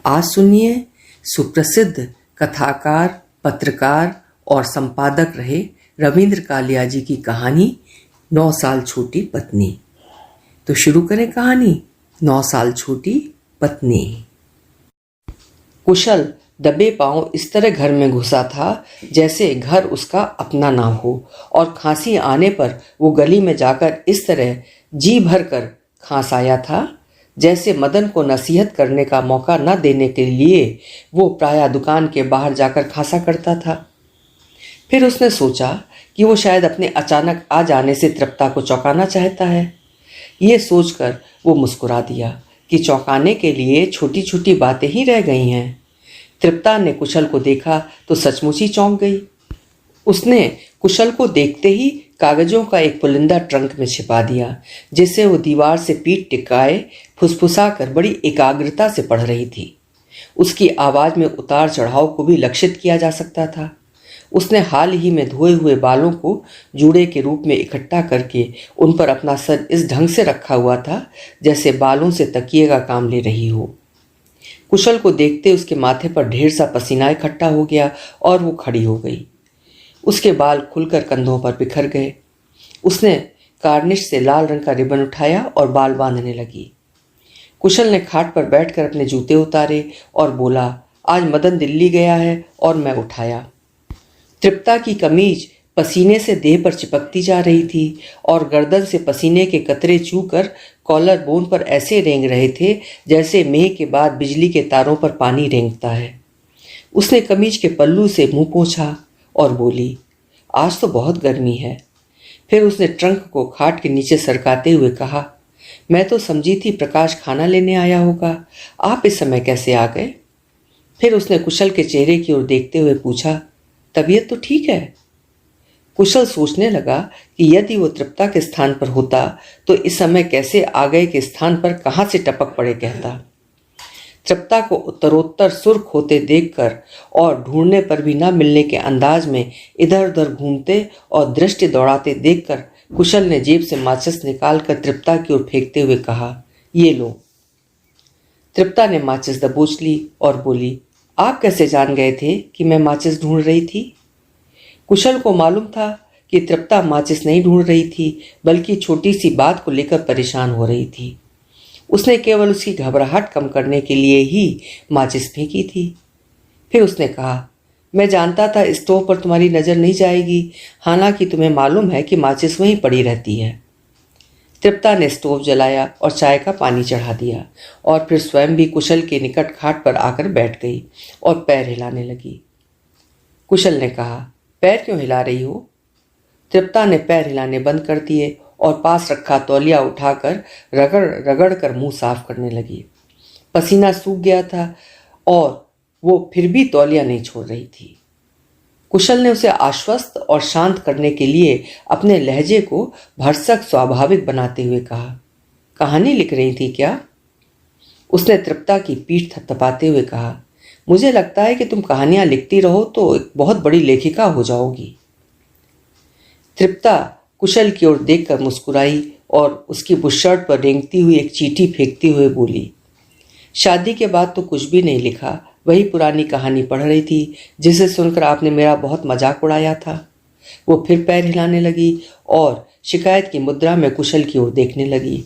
आज सुनिए सुप्रसिद्ध कथाकार, पत्रकार और संपादक रहे रविंद्र कालिया जी की कहानी 9 साल छोटी पत्नी। तो शुरू करें कहानी। 9 साल छोटी पत्नी। कुशल दबे पांव इस तरह घर में घुसा था जैसे घर उसका अपना ना हो, और खांसी आने पर वो गली में जाकर इस तरह जी भर कर खांस आया था जैसे मदन को नसीहत करने का मौका न देने के लिए वो प्रायः दुकान के बाहर जाकर खांसा करता था। फिर उसने सोचा कि वो शायद अपने अचानक आ जाने से तृप्ता को चौंकाना चाहता है। ये सोचकर वो मुस्कुरा दिया कि चौंकाने के लिए छोटी छोटी बातें ही रह गई हैं। तृप्ता ने कुशल को देखा तो सचमुच ही चौंक गई। उसने कुशल को देखते ही कागजों का एक पुलिंदा ट्रंक में छिपा दिया, जिसे वो दीवार से पीठ टिकाए फुसफुसा कर बड़ी एकाग्रता से पढ़ रही थी। उसकी आवाज में उतार चढ़ाव को भी लक्षित किया जा सकता था। उसने हाल ही में धोए हुए बालों को जूड़े के रूप में इकट्ठा करके उन पर अपना सर इस ढंग से रखा हुआ था जैसे बालों से तकिए का काम ले रही हो। कुशल को देखते उसके माथे पर ढेर सा पसीना इकट्ठा हो गया और वो खड़ी हो गई। उसके बाल खुलकर कंधों पर बिखर गए। उसने कार्निश से लाल रंग का रिबन उठाया और बाल बांधने लगी। कुशल ने खाट पर बैठकर अपने जूते उतारे और बोला, आज मदन दिल्ली गया है और मैं उठाया। तृप्ता की कमीज पसीने से देह पर चिपकती जा रही थी और गर्दन से पसीने के कतरे चूकर कॉलर बोन पर ऐसे रेंग रहे थे जैसे मेह के बाद बिजली के तारों पर पानी रेंगता है। उसने कमीज के पल्लू से मुंह पोंछा और बोली, आज तो बहुत गर्मी है। फिर उसने ट्रंक को खाट के नीचे सरकाते हुए कहा, मैं तो समझी थी प्रकाश खाना लेने आया होगा, आप इस समय कैसे आ गए? फिर उसने कुशल के चेहरे की ओर देखते हुए पूछा, तबीयत तो ठीक है? कुशल सोचने लगा कि यदि वो तृप्ता के स्थान पर होता तो इस समय कैसे आ गए के स्थान पर कहाँ से टपक पड़े कहता। तृप्ता को उत्तरोत्तर सुर्ख होते देखकर और ढूंढने पर भी न मिलने के अंदाज में इधर उधर घूमते और दृष्टि दौड़ाते देखकर कुशल ने जेब से माचिस निकालकर तृप्ता की ओर फेंकते हुए कहा, ये लो। तृप्ता ने माचिस दबोच ली और बोली, आप कैसे जान गए थे कि मैं माचिस ढूंढ रही थी? कुशल को मालूम था कि तृप्ता माचिस नहीं ढूंढ रही थी बल्कि छोटी सी बात को लेकर परेशान हो रही थी। उसने केवल उसकी घबराहट कम करने के लिए ही माचिस फेंकी थी। फिर उसने कहा, मैं जानता था स्टोव पर तुम्हारी नज़र नहीं जाएगी, हालांकि तुम्हें मालूम है कि माचिस वहीं पड़ी रहती है। तृप्ता ने स्टोव जलाया और चाय का पानी चढ़ा दिया और फिर स्वयं भी कुशल के निकट खाट पर आकर बैठ गई और पैर हिलाने लगी। कुशल ने कहा, पैर क्यों हिला रही हो? तृप्ता ने पैर हिलाने बंद कर दिए और पास रखा तौलिया उठाकर रगड़ रगड़ कर मुंह साफ करने लगी। पसीना सूख गया था और वो फिर भी तौलिया नहीं छोड़ रही थी। कुशल ने उसे आश्वस्त और शांत करने के लिए अपने लहजे को भरसक स्वाभाविक बनाते हुए कहा, कहानी लिख रही थी क्या? उसने तृप्ता की पीठ थपथपाते हुए कहा, मुझे लगता है कि तुम कहानियां लिखती रहो तो एक बहुत बड़ी लेखिका हो जाओगी। तृप्ता कुशल की ओर देखकर मुस्कुराई और उसकी बुशर्ट पर रेंगती हुई एक चीठी फेंकते हुए बोली, शादी के बाद तो कुछ भी नहीं लिखा, वही पुरानी कहानी पढ़ रही थी जिसे सुनकर आपने मेरा बहुत मजाक उड़ाया था। वो फिर पैर हिलाने लगी और शिकायत की मुद्रा में कुशल की ओर देखने लगी।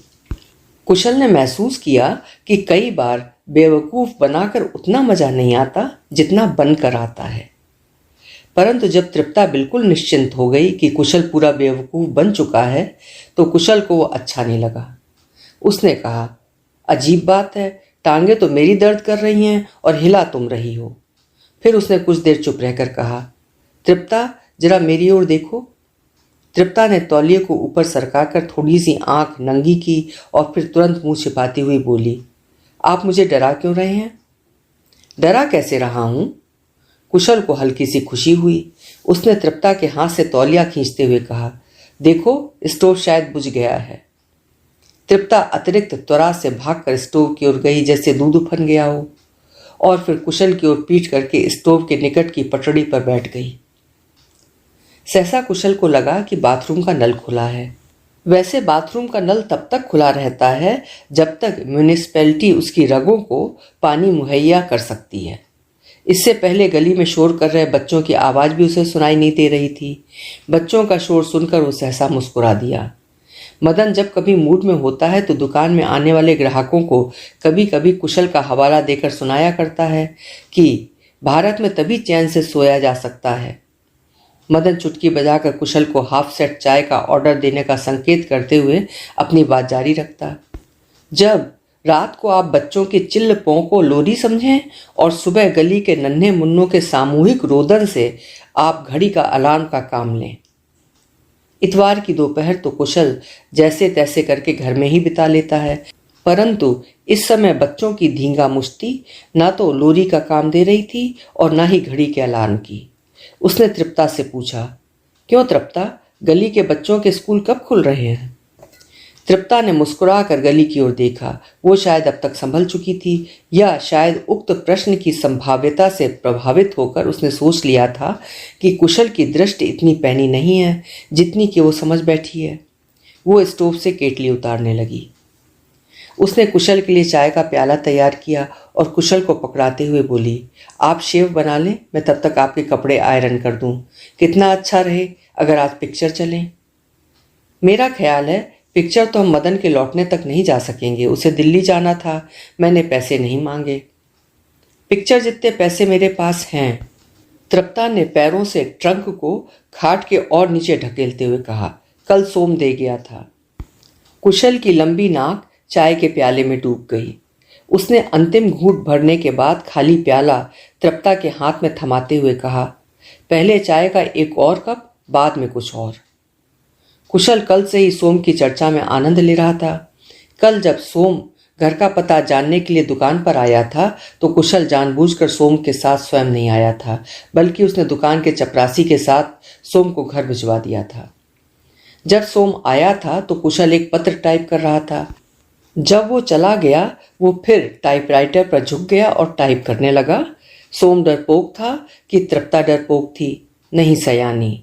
कुशल ने महसूस किया कि कई बार बेवकूफ़ बनाकर उतना मजा नहीं आता जितना बनकर आता है। परंतु जब तृप्ता बिल्कुल निश्चिंत हो गई कि कुशल पूरा बेवकूफ़ बन चुका है तो कुशल को वो अच्छा नहीं लगा। उसने कहा, अजीब बात है, टांगे तो मेरी दर्द कर रही हैं और हिला तुम रही हो। फिर उसने कुछ देर चुप रहकर कहा, तृप्ता जरा मेरी ओर देखो। तृप्ता ने तौलिए को ऊपर सरकाकर थोड़ी सी आंख नंगी की और फिर तुरंत मुंह छिपाती हुई बोली, आप मुझे डरा क्यों रहे हैं? डरा कैसे रहा हूं? कुशल को हल्की सी खुशी हुई। उसने तृप्ता के हाथ से तौलिया खींचते हुए कहा, देखो स्टोव शायद बुझ गया है। तृप्ता अतिरिक्त त्वरा से भागकर स्टोव की ओर गई जैसे दूध उफन गया हो और फिर कुशल की ओर पीठ करके स्टोव के निकट की पटड़ी पर बैठ गई। सहसा कुशल को लगा कि बाथरूम का नल खुला है। वैसे बाथरूम का नल तब तक खुला रहता है जब तक म्यूनिसिपैलिटी उसकी रगों को पानी मुहैया कर सकती है। इससे पहले गली में शोर कर रहे बच्चों की आवाज़ भी उसे सुनाई नहीं दे रही थी। बच्चों का शोर सुनकर वो सहसा मुस्कुरा दिया। मदन जब कभी मूड में होता है तो दुकान में आने वाले ग्राहकों को कभी कभी कुशल का हवाला देकर सुनाया करता है कि भारत में तभी चैन से सोया जा सकता है। मदन चुटकी बजाकर कुशल को हाफ सेट चाय का ऑर्डर देने का संकेत करते हुए अपनी बात जारी रखता। जब रात को आप बच्चों के चिल्ल पों को लोरी समझें और सुबह गली के नन्हे मुन्नों के सामूहिक रोदन से आप घड़ी का अलार्म का काम लें। इतवार की दोपहर तो कुशल जैसे तैसे करके घर में ही बिता लेता है, परंतु इस समय बच्चों की धींगा मुश्ती ना तो लोरी का काम दे रही थी और ना ही घड़ी के अलार्म की। उसने तृप्ता से पूछा, क्यों तृप्ता, गली के बच्चों के स्कूल कब खुल रहे हैं? तृप्ता ने मुस्कुरा कर गली की ओर देखा। वो शायद अब तक संभल चुकी थी, या शायद उक्त प्रश्न की संभाव्यता से प्रभावित होकर उसने सोच लिया था कि कुशल की दृष्टि इतनी पैनी नहीं है जितनी कि वो समझ बैठी है। वो स्टोव से केटली उतारने लगी। उसने कुशल के लिए चाय का प्याला तैयार किया और कुशल को पकड़ाते हुए बोली, आप शेव बना लें, मैं तब तक आपके कपड़े आयरन कर दूं। कितना अच्छा रहे अगर आज पिक्चर चलें। मेरा ख्याल है पिक्चर तो हम मदन के लौटने तक नहीं जा सकेंगे, उसे दिल्ली जाना था, मैंने पैसे नहीं मांगे। पिक्चर जितने पैसे मेरे पास हैं। तृप्ता ने पैरों से ट्रंक को खाट के और नीचे ढकेलते हुए कहा, कल सोम दे गया था। कुशल की लंबी नाक चाय के प्याले में डूब गई। उसने अंतिम घूंट भरने के बाद खाली प्याला तृप्ता के हाथ में थमाते हुए कहा, पहले चाय का एक और कप, बाद में कुछ और। कुशल कल से ही सोम की चर्चा में आनंद ले रहा था। कल जब सोम घर का पता जानने के लिए दुकान पर आया था तो कुशल जानबूझकर सोम के साथ स्वयं नहीं आया था, बल्कि उसने दुकान के चपरासी के साथ सोम को घर भिजवा दिया था। जब सोम आया था तो कुशल एक पत्र टाइप कर रहा था। जब वो चला गया वो फिर टाइपराइटर पर झुक गया और टाइप करने लगा। सोम डरपोक था कि तृप्ता डरपोक थी? नहीं सयानी।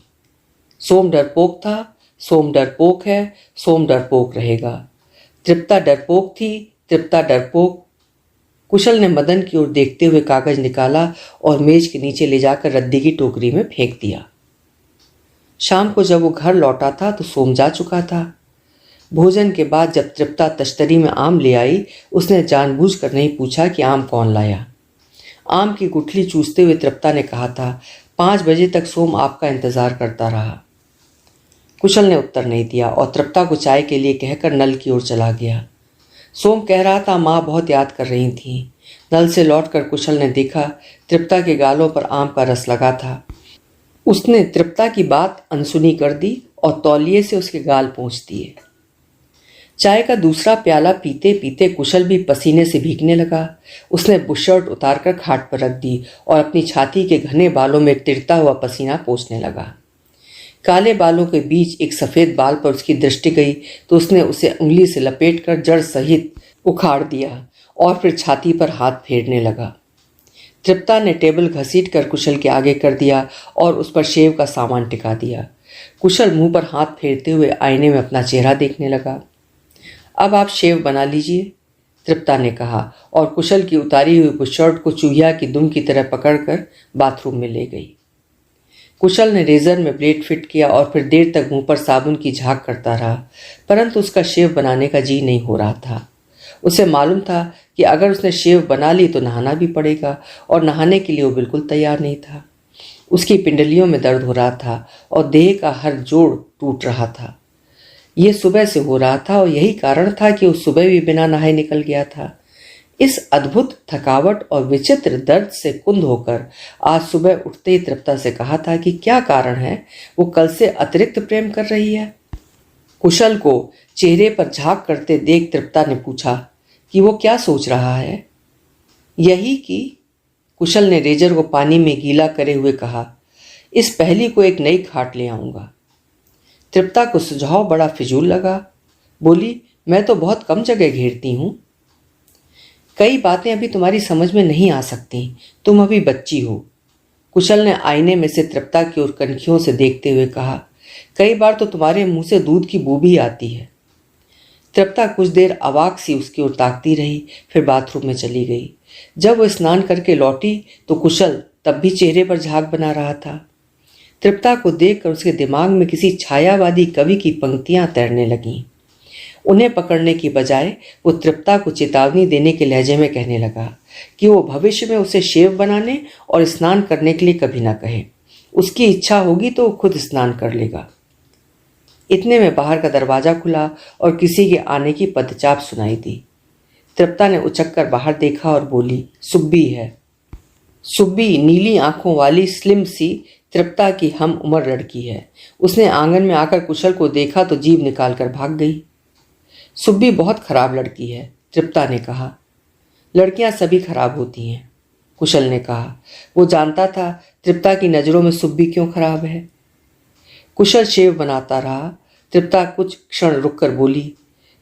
सोम डरपोक था, सोम डरपोक है, सोम डरपोक रहेगा। तृप्ता डरपोक थी, तृप्ता डरपोक। कुशल ने मदन की ओर देखते हुए कागज निकाला और मेज के नीचे ले जाकर रद्दी की टोकरी में फेंक दिया। शाम को जब वो घर लौटा था तो सोम जा चुका था। भोजन के बाद जब तृप्ता तश्तरी में आम ले आई, उसने जानबूझकर नहीं पूछा कि आम कौन लाया। आम की गुठली चूसते हुए तृप्ता ने कहा था, 5 बजे तक सोम आपका इंतजार करता रहा। कुशल ने उत्तर नहीं दिया और तृप्ता को चाय के लिए कहकर नल की ओर चला गया। सोम कह रहा था माँ बहुत याद कर रही थी। नल से लौटकर कुशल ने देखा तृप्ता के गालों पर आम का रस लगा था। उसने तृप्ता की बात अनसुनी कर दी और तौलिए से उसके गाल पोंछ दिए। चाय का दूसरा प्याला पीते पीते कुशल भी पसीने से भीगने लगा। उसने बुशर्ट उतारकर खाट पर रख दी और अपनी छाती के घने बालों में तिरता हुआ पसीना पोंछने लगा। काले बालों के बीच एक सफ़ेद बाल पर उसकी दृष्टि गई तो उसने उसे उंगली से लपेटकर जड़ सहित उखाड़ दिया और फिर छाती पर हाथ फेरने लगा। तृप्ता ने टेबल घसीट कर कुशल के आगे कर दिया और उस पर शेव का सामान टिका दिया। कुशल मुंह पर हाथ फेरते हुए आईने में अपना चेहरा देखने लगा। अब आप शेव बना लीजिए, तृप्ता ने कहा और कुशल की उतारी हुई बुशर्ट को चूहिया की दुम की तरह पकड़कर बाथरूम में ले गई। कुशल ने रेजर में ब्लेड फिट किया और फिर देर तक मुंह पर साबुन की झाग करता रहा, परंतु उसका शेव बनाने का जी नहीं हो रहा था। उसे मालूम था कि अगर उसने शेव बना ली तो नहाना भी पड़ेगा और नहाने के लिए वो बिल्कुल तैयार नहीं था। उसकी पिंडलियों में दर्द हो रहा था और देह का हर जोड़ टूट रहा था। ये सुबह से हो रहा था और यही कारण था कि वो सुबह भी बिना नहाए निकल गया था। इस अद्भुत थकावट और विचित्र दर्द से कुंद होकर आज सुबह उठते ही तृप्ता से कहा था कि क्या कारण है वो कल से अतिरिक्त प्रेम कर रही है। कुशल को चेहरे पर झांक करते देख तृप्ता ने पूछा कि वो क्या सोच रहा है। यही कि कुशल ने रेजर को पानी में गीला करे हुए कहा, इस पहली को एक नई खाट ले आऊंगा। तृप्ता को सुझाव बड़ा फिजूल लगा। बोली, मैं तो बहुत कम जगह घेरती हूं। कई बातें अभी तुम्हारी समझ में नहीं आ सकती, तुम अभी बच्ची हो। कुशल ने आईने में से तृप्ता की ओर कनखियों से देखते हुए कहा, कई बार तो तुम्हारे मुंह से दूध की बू भी आती है। तृप्ता कुछ देर अवाक सी उसकी ओर ताकती रही, फिर बाथरूम में चली गई। जब वो स्नान करके लौटी तो कुशल तब भी चेहरे पर झाग बना रहा था। तृप्ता को देखकर उसके दिमाग में किसी छायावादी कवि की पंक्तियां तैरने लगीं। उन्हें पकड़ने की बजाय वो तृप्ता को चेतावनी देने के लहजे में कहने लगा कि वो भविष्य में उसे शेव बनाने और स्नान करने के लिए कभी ना कहे। उसकी इच्छा होगी तो वो खुद स्नान कर लेगा। इतने में बाहर का दरवाजा खुला और किसी के आने की पदचाप सुनाई दी। तृप्ता ने उचककर बाहर देखा और बोली, सुब्बी है। सुब्बी नीली आंखों वाली स्लिम सी तृप्ता की हम उम्र लड़की है। उसने आंगन में आकर कुशल को देखा तो जीभ निकालकर भाग गई। सुब्बी बहुत खराब लड़की है, तृप्ता ने कहा। लड़कियां सभी खराब होती हैं, कुशल ने कहा। वो जानता था तृप्ता की नज़रों में सुब्बी क्यों खराब है। कुशल शेव बनाता रहा। तृप्ता कुछ क्षण रुककर बोली,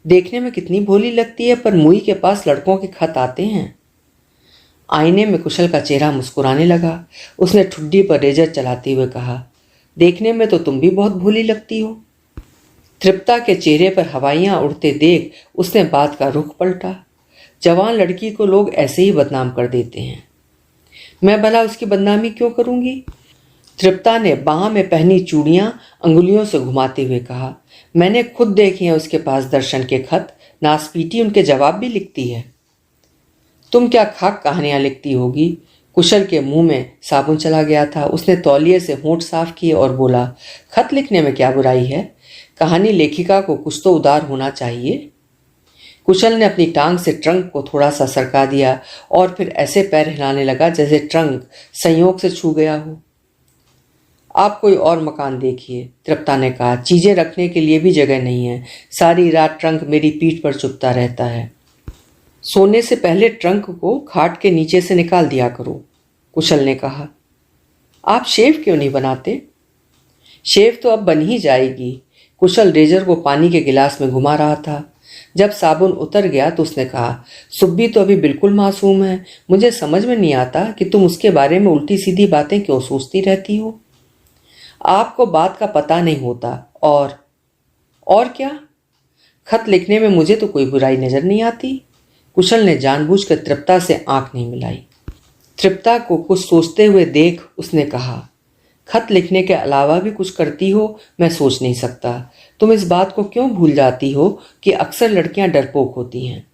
देखने में कितनी भोली लगती है, पर मुई के पास लड़कों के खत आते हैं। आईने में कुशल का चेहरा मुस्कुराने लगा। उसने ठुड्डी पर रेजर चलाते हुए कहा, देखने में तो तुम भी बहुत भोली लगती हो। तृप्ता के चेहरे पर हवाइयां उड़ते देख उसने बात का रुख पलटा। जवान लड़की को लोग ऐसे ही बदनाम कर देते हैं, मैं भला उसकी बदनामी क्यों करूंगी। तृप्ता ने बाह में पहनी चूड़ियां अंगुलियों से घुमाते हुए कहा, मैंने खुद देखे हैं उसके पास दर्शन के खत, नासपीटी उनके जवाब भी लिखती है। तुम क्या खाक कहानियां लिखती होगी। कुशल के मुंह में साबुन चला गया था। उसने तौलिए से होंठ साफ किए और बोला, खत लिखने में क्या बुराई है, कहानी लेखिका को कुछ तो उदार होना चाहिए। कुशल ने अपनी टांग से ट्रंक को थोड़ा सा सरका दिया और फिर ऐसे पैर हिलाने लगा जैसे ट्रंक संयोग से छू गया हो। आप कोई और मकान देखिए, तृप्ता ने कहा। चीजें रखने के लिए भी जगह नहीं है। सारी रात ट्रंक मेरी पीठ पर चुभता रहता है। सोने से पहले ट्रंक को खाट के नीचे से निकाल दिया करो, कुशल ने कहा। आप शेव क्यों नहीं बनाते। शेव तो अब बन ही जाएगी। कुशल रेजर को पानी के गिलास में घुमा रहा था। जब साबुन उतर गया तो उसने कहा, सुब्बी तो अभी बिल्कुल मासूम है। मुझे समझ में नहीं आता कि तुम उसके बारे में उल्टी सीधी बातें क्यों सोचती रहती हो। आपको बात का पता नहीं होता। और क्या, खत लिखने में मुझे तो कोई बुराई नजर नहीं आती। कुशल ने जानबूझकर तृप्ता से आंख नहीं मिलाई। तृप्ता को कुछ सोचते हुए देख उसने कहा, खत लिखने के अलावा भी कुछ करती हो मैं सोच नहीं सकता। तुम इस बात को क्यों भूल जाती हो कि अक्सर लड़कियां डरपोक होती हैं।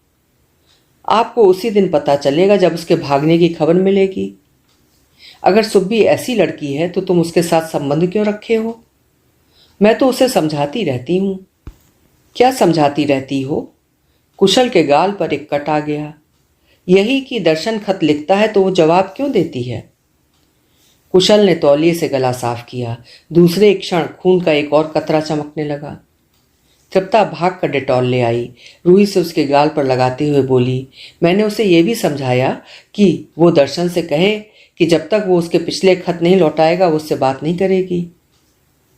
आपको उसी दिन पता चलेगा जब उसके भागने की खबर मिलेगी। अगर सुब्बी ऐसी लड़की है तो तुम उसके साथ संबंध क्यों रखे हो। मैं तो उसे समझाती रहती हूं। क्या समझाती रहती हो। कुशल के गाल पर एक कट आ गया। यही कि दर्शन खत लिखता है तो वो जवाब क्यों देती है। कुशल ने तौलिए से गला साफ किया। दूसरे क्षण खून का एक और कतरा चमकने लगा। तृप्ता भाग कर डेटॉल ले आई। रूही से उसके गाल पर लगाते हुए बोली, मैंने उसे यह भी समझाया कि वो दर्शन से कहे कि जब तक वो उसके पिछले खत नहीं लौटाएगा वो उससे बात नहीं करेगी।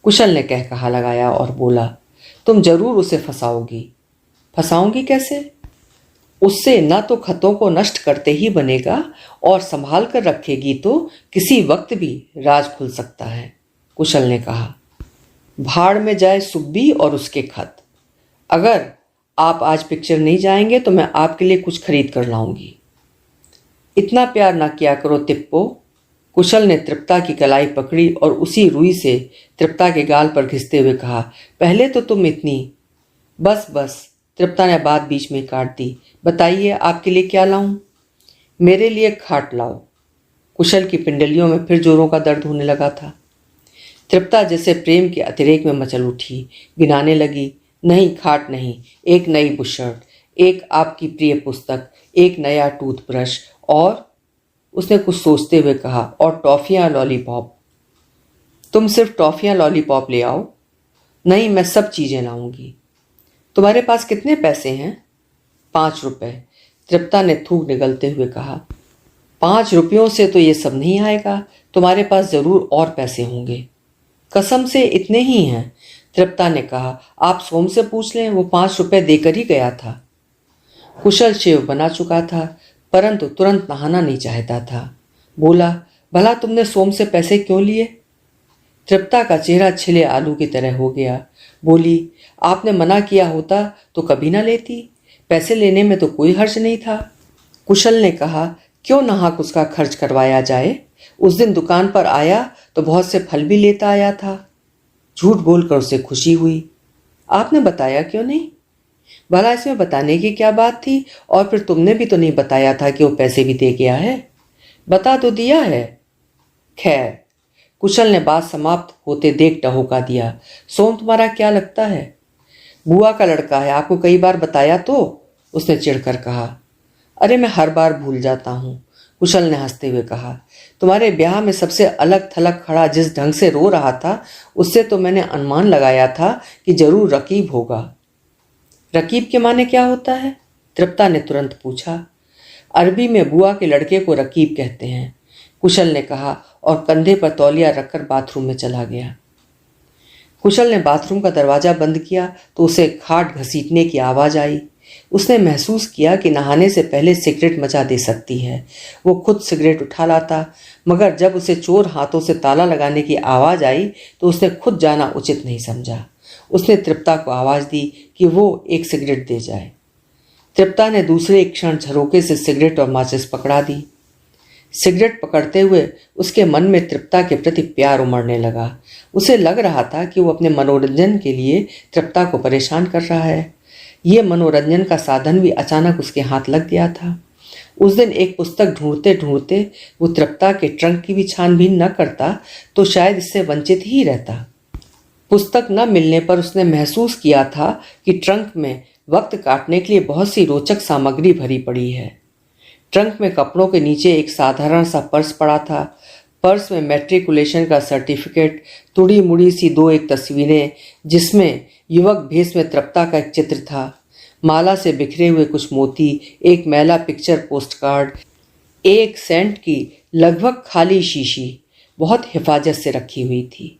कुशल ने कह कहा लगाया और बोला, तुम जरूर उसे फंसाओगी। फंसाऊंगी कैसे। उससे न तो खतों को नष्ट करते ही बनेगा और संभाल कर रखेगी तो किसी वक्त भी राज खुल सकता है, कुशल ने कहा। भाड़ में जाए सुब्बी और उसके खत। अगर आप आज पिक्चर नहीं जाएंगे तो मैं आपके लिए कुछ खरीद कर लाऊंगी। इतना प्यार ना किया करो तिप्पो। कुशल ने तृप्ता की कलाई पकड़ी और उसी रुई से तृप्ता के गाल पर घिसते हुए कहा, पहले तो तुम इतनी। बस, तृप्ता ने बात बीच में काट दी। बताइए आपके लिए क्या लाऊं। मेरे लिए खाट लाओ। कुशल की पिंडलियों में फिर जोरों का दर्द होने लगा था। तृप्ता जैसे प्रेम के अतिरेक में मचल उठी। गिनाने लगी, नहीं खाट नहीं, एक नई बुशर्ट, एक आपकी प्रिय पुस्तक, एक नया टूथब्रश और उसने कुछ सोचते हुए कहा, और टॉफियां लॉलीपॉप। तुम सिर्फ टॉफियां लॉलीपॉप ले आओ। नहीं, मैं सब चीजें लाऊंगी। तुम्हारे पास कितने पैसे हैं। 5 रुपए, तृप्ता ने थूक निगलते हुए कहा। 5 रुपयों से तो ये सब नहीं आएगा। तुम्हारे पास जरूर और पैसे होंगे। कसम से इतने ही हैं, तृप्ता ने कहा। आप सोम से पूछ लें, वो 5 रुपए देकर ही गया था। कुशल शेव बना चुका था परंतु तुरंत नहाना नहीं चाहता था। बोला, भला तुमने सोम से पैसे क्यों लिए। तृप्ता का चेहरा छिले आलू की तरह हो गया। बोली, आपने मना किया होता तो कभी ना लेती, पैसे लेने में तो कोई हर्ज नहीं था। कुशल ने कहा, क्यों नाहक उसका खर्च करवाया जाए, उस दिन दुकान पर आया तो बहुत से फल भी लेता आया था। झूठ बोलकर उसे खुशी हुई। आपने बताया क्यों नहीं? भला इसमें बताने की क्या बात थी, और फिर तुमने भी तो नहीं बताया था कि वो पैसे भी दे गया है। बता तो दिया है। खैर, कुशल ने बात समाप्त होते देख टहोका दिया। सोम तुम्हारा क्या लगता है? बुआ का लड़का है, आपको कई बार बताया तो, उसने चिढ़कर कहा। अरे मैं हर बार भूल जाता हूँ, कुशल ने हंसते हुए कहा। तुम्हारे ब्याह में सबसे अलग थलग खड़ा जिस ढंग से रो रहा था, उससे तो मैंने अनुमान लगाया था कि जरूर रकीब होगा। रकीब के माने क्या होता है? तृप्ता ने तुरंत पूछा। अरबी में बुआ के लड़के को रकीब कहते हैं, कुशल ने कहा और कंधे पर तौलिया रखकर बाथरूम में चला गया। कुशल ने बाथरूम का दरवाजा बंद किया तो उसे खाट घसीटने की आवाज आई। उसने महसूस किया कि नहाने से पहले सिगरेट मचा दे सकती है। वो खुद सिगरेट उठा लाता, मगर जब उसे चोर हाथों से ताला लगाने की आवाज आई तो उसने खुद जाना उचित नहीं समझा। उसने तृप्ता को आवाज दी कि वो एक सिगरेट दे जाए। तृप्ता ने दूसरे क्षण झरोके से सिगरेट और माचिस पकड़ा दी। सिगरेट पकड़ते हुए उसके मन में तृप्ता के प्रति प्यार उमड़ने लगा। उसे लग रहा था कि वो अपने मनोरंजन के लिए तृप्ता को परेशान कर रहा है। ये मनोरंजन का साधन भी अचानक उसके हाथ लग गया था। उस दिन एक पुस्तक ढूंढते ढूंढते वो तृप्ता के ट्रंक की भी छानबीन न करता तो शायद इससे वंचित ही रहता। पुस्तक न मिलने पर उसने महसूस किया था कि ट्रंक में वक्त काटने के लिए बहुत सी रोचक सामग्री भरी पड़ी है। ट्रंक में कपड़ों के नीचे एक साधारण सा पर्स पड़ा था। पर्स में मैट्रिकुलेशन का सर्टिफिकेट, तुड़ी मुड़ी सी दो एक तस्वीरें जिसमें युवक भेष में तृप्ता का एक चित्र था, माला से बिखरे हुए कुछ मोती, एक मैला पिक्चर पोस्ट कार्ड, एक सेंट की लगभग खाली शीशी बहुत हिफाजत से रखी हुई थी।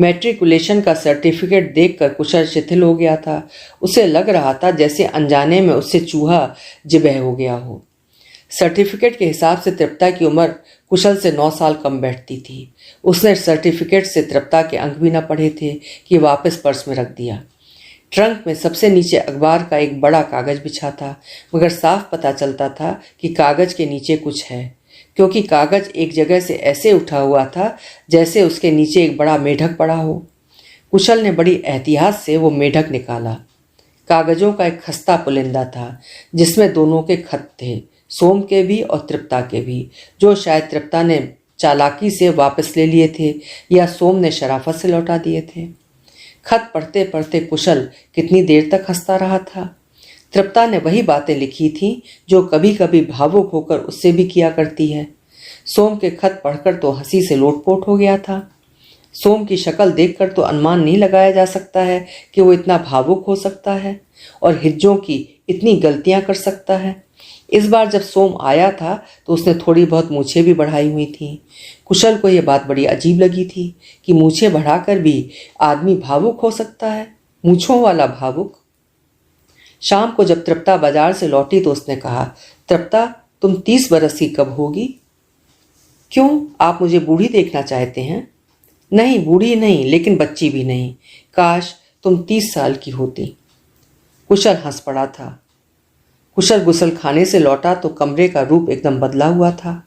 मैट्रिकुलेशन का सर्टिफिकेट देखकर कुशल शिथिल हो गया था। उसे लग रहा था जैसे अनजाने में उससे चूहा जिबह हो गया हो। सर्टिफिकेट के हिसाब से तृप्ता की उम्र कुशल से 9 साल कम बैठती थी। उसने सर्टिफिकेट से तृप्ता के अंक भी न पढ़े थे कि वापस पर्स में रख दिया। ट्रंक में सबसे नीचे अखबार का एक बड़ा कागज बिछा था, मगर साफ पता चलता था कि कागज के नीचे कुछ है, क्योंकि कागज एक जगह से ऐसे उठा हुआ था जैसे उसके नीचे एक बड़ा मेढक पड़ा हो। कुशल ने बड़ी एहतियात से वो मेढक निकाला। कागजों का एक खस्ता पुलिंदा था जिसमें दोनों के खत थे, सोम के भी और तृप्ता के भी, जो शायद तृप्ता ने चालाकी से वापस ले लिए थे या सोम ने शराफत से लौटा दिए थे। खत पढ़ते पढ़ते कुशल कितनी देर तक हंसता रहा था। तृप्ता ने वही बातें लिखी थीं जो कभी कभी भावुक होकर उससे भी किया करती है। सोम के खत पढ़कर तो हंसी से लोटपोट हो गया था। सोम की शक्ल देखकर तो अनुमान नहीं लगाया जा सकता है कि वो इतना भावुक हो सकता है और हिज्जों की इतनी गलतियां कर सकता है। इस बार जब सोम आया था तो उसने थोड़ी बहुत मूछें भी बढ़ाई हुई थीं। कुशल को यह बात बड़ी अजीब लगी थी कि मूछें बढ़ाकर भी आदमी भावुक हो सकता है, मूछों वाला भावुक। शाम को जब तृप्ता बाजार से लौटी तो उसने कहा, तृप्ता तुम 30 बरस की कब होगी? क्यों, आप मुझे बूढ़ी देखना चाहते हैं? नहीं, बूढ़ी नहीं, लेकिन बच्ची भी नहीं। काश तुम 30 साल की होती। कुशल हंस पड़ा था। कुशल गुसल खाने से लौटा तो कमरे का रूप एकदम बदला हुआ था।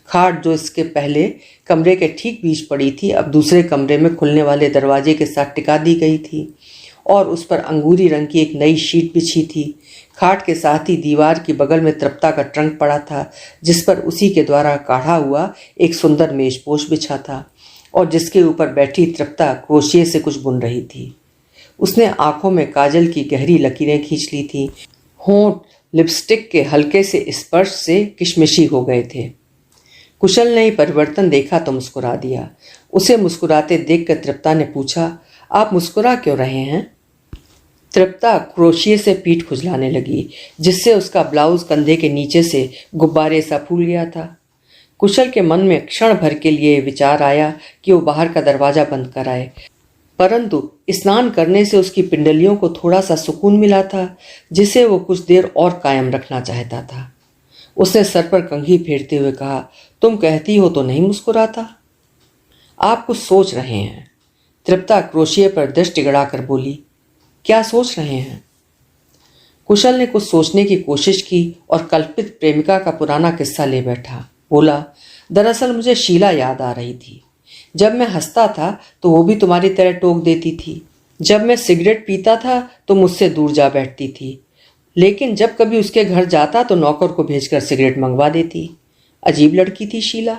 खाट जो इसके पहले कमरे के ठीक बीच पड़ी थी, अब दूसरे कमरे में खुलने वाले दरवाजे के साथ टिका दी गई थी और उस पर अंगूरी रंग की एक नई शीट बिछी थी। खाट के साथ ही दीवार की बगल में तृप्ता का ट्रंक पड़ा था, जिस पर उसी के द्वारा काढ़ा हुआ एक सुंदर मेजपोश बिछा था और जिसके ऊपर बैठी तृप्ता क्रोशिये से कुछ बुन रही थी। उसने आंखों में काजल की गहरी लकीरें खींच ली थी। होंठ लिपस्टिक के हल्के से स्पर्श से किशमिशी हो गए थे। कुशल ने परिवर्तन देखा तो मुस्कुरा दिया। उसे मुस्कुराते देखकर तृप्ता ने पूछा, आप मुस्कुरा क्यों रहे हैं? तृप्ता क्रोशिये से पीठ खुजलाने लगी, जिससे उसका ब्लाउज कंधे के नीचे से गुब्बारे सा फूल गया था। कुशल के मन में क्षण भर के लिए विचार आया कि वो बाहर का दरवाजा बंद कराए, परंतु स्नान करने से उसकी पिंडलियों को थोड़ा सा सुकून मिला था, जिसे वो कुछ देर और कायम रखना चाहता था। उसने सर पर कंघी फेरते हुए कहा, तुम कहती हो तो नहीं मुस्कुराता? आप कुछ सोच रहे हैं। तृप्ता क्रोशिये पर दृष्टि गड़ाकर बोली। क्या सोच रहे हैं? कुशल ने कुछ सोचने की कोशिश की और कल्पित प्रेमिका का पुराना किस्सा ले बैठा। बोला, दरअसल मुझे शीला याद आ रही थी। जब मैं हंसता था तो वो भी तुम्हारी तरह टोक देती थी। जब मैं सिगरेट पीता था तो मुझसे दूर जा बैठती थी, लेकिन जब कभी उसके घर जाता तो नौकर को भेजकर सिगरेट मंगवा देती। अजीब लड़की थी शीला।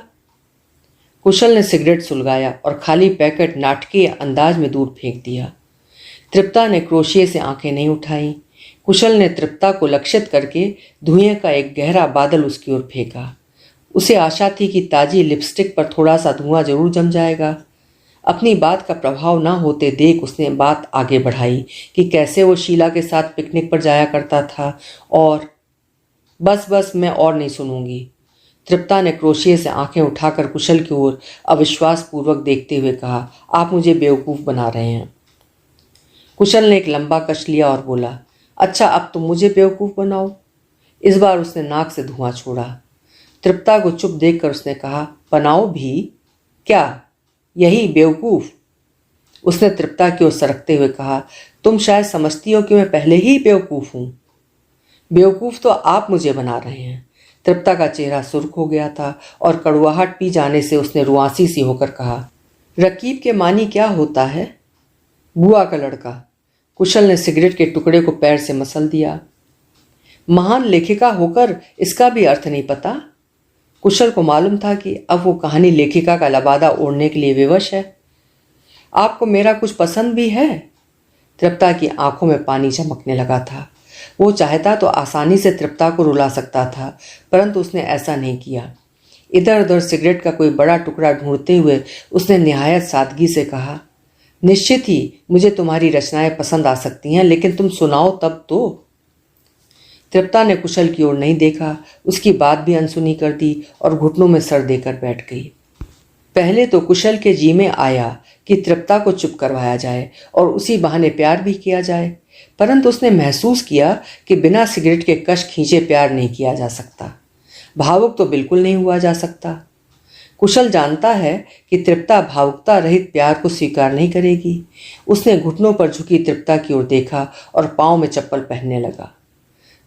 कुशल ने सिगरेट सुलगाया और खाली पैकेट नाटकीय अंदाज में दूर फेंक दिया। तृप्ता ने क्रोशिये से आंखें नहीं उठाई। कुशल ने तृप्ता को लक्षित करके धुएं का एक गहरा बादल उसकी ओर फेंका। उसे आशा थी कि ताजी लिपस्टिक पर थोड़ा सा धुआं जरूर जम जाएगा। अपनी बात का प्रभाव न होते देख उसने बात आगे बढ़ाई कि कैसे वो शीला के साथ पिकनिक पर जाया करता था और बस मैं और नहीं सुनूंगी। तृप्ता ने क्रोशिये से आंखें उठाकर कुशल की ओर अविश्वास पूर्वक देखते हुए कहा, आप मुझे बेवकूफ़ बना रहे हैं। कुशल ने एक लंबा कश लिया और बोला, अच्छा अब तुम मुझे बेवकूफ़ बनाओ। इस बार उसने नाक से धुआं छोड़ा। तृप्ता को चुप देखकर उसने कहा, बनाओ भी? क्या यही बेवकूफ़? उसने तृप्ता की ओर सरकते हुए कहा, तुम शायद समझती हो कि मैं पहले ही बेवकूफ़ हूँ। बेवकूफ़ तो आप मुझे बना रहे हैं। तृप्ता का चेहरा सुर्ख हो गया था और कड़वाहट पी जाने से उसने रुआसी सी होकर कहा, रकीब के मानी क्या होता है? बुआ का लड़का। कुशल ने सिगरेट के टुकड़े को पैर से मसल दिया। महान लेखिका होकर इसका भी अर्थ नहीं पता? कुशल को मालूम था कि अब वो कहानी लेखिका का लबादा ओढ़ने के लिए विवश है। आपको मेरा कुछ पसंद भी है? तृप्ता की आंखों में पानी चमकने लगा था। वो चाहता तो आसानी से तृप्ता को रुला सकता था, परंतु उसने ऐसा नहीं किया। इधर उधर सिगरेट का कोई बड़ा टुकड़ा ढूंढते हुए उसने निहायत सादगी से कहा, निश्चित ही मुझे तुम्हारी रचनाएं पसंद आ सकती हैं, लेकिन तुम सुनाओ तब तो। तृप्ता ने कुशल की ओर नहीं देखा, उसकी बात भी अनसुनी कर दी और घुटनों में सर देकर बैठ गई। पहले तो कुशल के जी में आया कि तृप्ता को चुप करवाया जाए और उसी बहाने प्यार भी किया जाए, परंतु उसने महसूस किया कि बिना सिगरेट के कश खींचे प्यार नहीं किया जा सकता। भावुक तो बिल्कुल नहीं हुआ जा सकता। कुशल जानता है कि तृप्ता भावुकता रहित प्यार को स्वीकार नहीं करेगी। उसने घुटनों पर झुकी तृप्ता की ओर देखा और पांव में चप्पल पहनने लगा।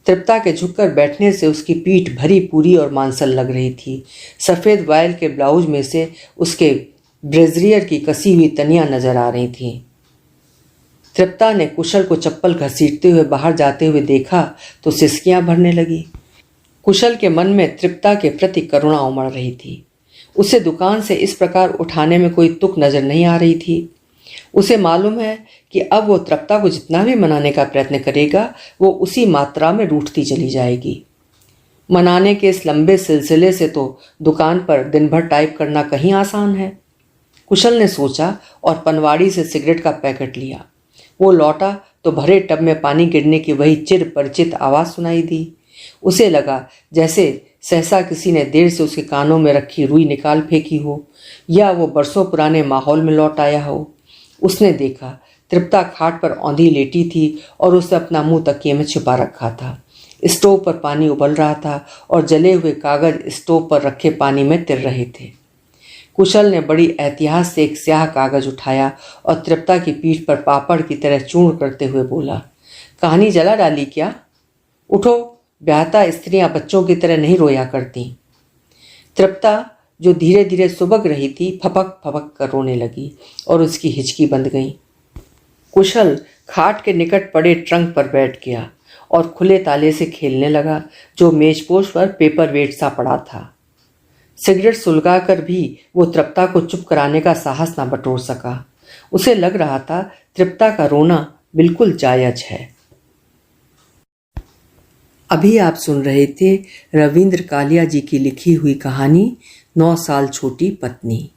तृप्ता के झुककर बैठने से उसकी पीठ भरी पूरी और मांसल लग रही थी। सफ़ेद वायल के ब्लाउज में से उसके ब्रेजरियर की कसी हुई तनियां नजर आ रही थीं। तृप्ता ने कुशल को चप्पल घसीटते हुए बाहर जाते हुए देखा तो सिसकियां भरने लगी। कुशल के मन में तृप्ता के प्रति करुणा उमड़ रही थी। उसे दुकान से इस प्रकार उठाने में कोई तुक नजर नहीं आ रही थी। उसे मालूम है कि अब वो तृप्ता को जितना भी मनाने का प्रयत्न करेगा वो उसी मात्रा में रूठती चली जाएगी। मनाने के इस लंबे सिलसिले से तो दुकान पर दिन भर टाइप करना कहीं आसान है। कुशल ने सोचा और पनवाड़ी से सिगरेट का पैकेट लिया। वो लौटा तो भरे टब में पानी गिरने की वही चिर परिचित आवाज़ सुनाई दी। उसे लगा जैसे सहसा किसी ने देर से उसके कानों में रखी रुई निकाल फेंकी हो या वो बरसों पुराने माहौल में लौट आया हो। उसने देखा तृप्ता खाट पर औंधी लेटी थी और उसे अपना मुंह तकिए में छिपा रखा था। स्टोव पर पानी उबल रहा था और जले हुए कागज स्टोव पर रखे पानी में तिर रहे थे। कुशल ने बड़ी एहतियात से एक स्याह कागज उठाया और तृप्ता की पीठ पर पापड़ की तरह चूर्ण करते हुए बोला, कहानी जला डाली क्या? उठो, ब्याहता स्त्रियां बच्चों की तरह नहीं रोया करती। तृप्ता जो धीरे धीरे सुबक रही थी फपक फपक कर रोने लगी और उसकी हिचकी बंद गई। कुशल खाट के निकट पड़े ट्रंक पर बैठ गया और खुले ताले से खेलने लगा जो मेजपोश पर पेपर वेट सा पड़ा था। सिगरेट सुलगाकर भी वो तृप्ता को चुप कराने का साहस ना बटोर सका। उसे लग रहा था तृप्ता का रोना बिल्कुल जायज है। अभी आप सुन रहे थे रविंद्र कालिया जी की लिखी हुई कहानी 9 साल छोटी पत्नी।